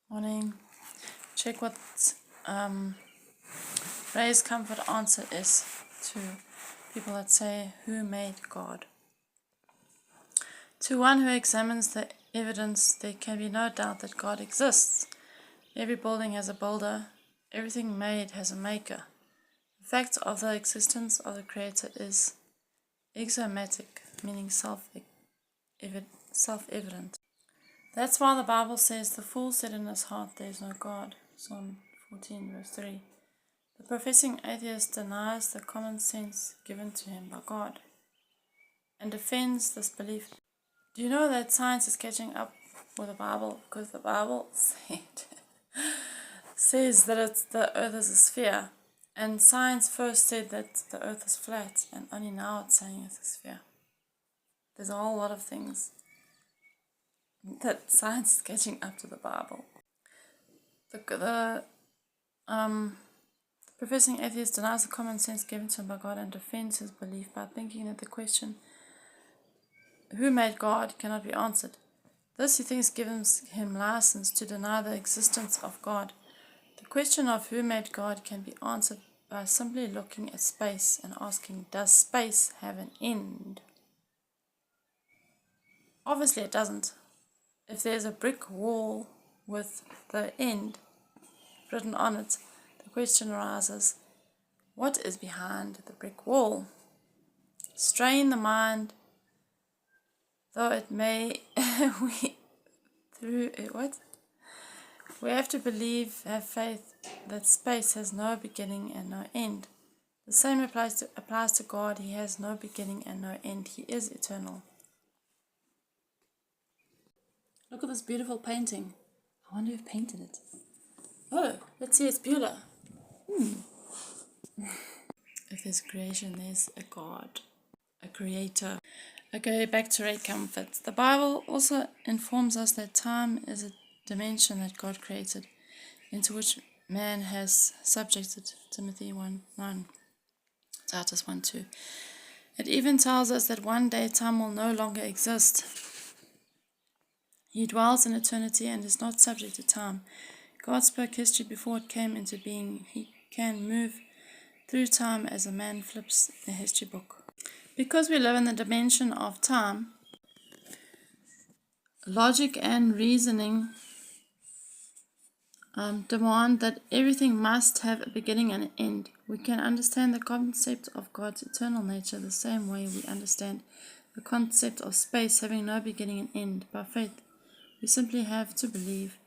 Morning. Check what Ray's comfort answer is to people that say, "Who made God?" To one who examines the evidence, there can be no doubt that God exists. Every building has a builder. Everything made has a maker. The fact of the existence of the Creator is axiomatic, meaning self-evident. That's why the Bible says, "The fool said in his heart, there is no God." Psalm 14, verse 3. The professing atheist denies the common sense given to him by God and defends this belief. Do you know that science is catching up with the Bible? Because the Bible says that the earth is a sphere, and science first said that the earth is flat, and only now it's saying it's a sphere. There's a whole lot of things that science is catching up to the Bible. The professing atheist denies the common sense given to him by God and defends his belief by thinking that the question, "Who made God?" cannot be answered. This, he thinks, gives him license to deny the existence of God. The question of who made God can be answered by simply looking at space and asking, does space have an end? Obviously it doesn't. If there's a brick wall with the end written on it, the question arises, what is behind the brick wall? Strain the mind, though it may we have to believe, have faith that space has no beginning and no end. The same applies to God. He has no beginning and no end. He is eternal. Look at this beautiful painting. I wonder who painted it. Oh, let's see, it's Bueller. If there's creation, there's a God, a creator. Okay, back to Ray Comfort. The Bible also informs us that time is a dimension that God created, into which man has subjected. Timothy 1:9, Titus 1:2. It even tells us that one day time will no longer exist. He dwells in eternity and is not subject to time. God spoke history before it came into being. He can move through time as a man flips a history book. Because we live in the dimension of time, logic and reasoning demand that everything must have a beginning and an end. We can understand the concept of God's eternal nature the same way we understand the concept of space having no beginning and end. By faith, we simply have to believe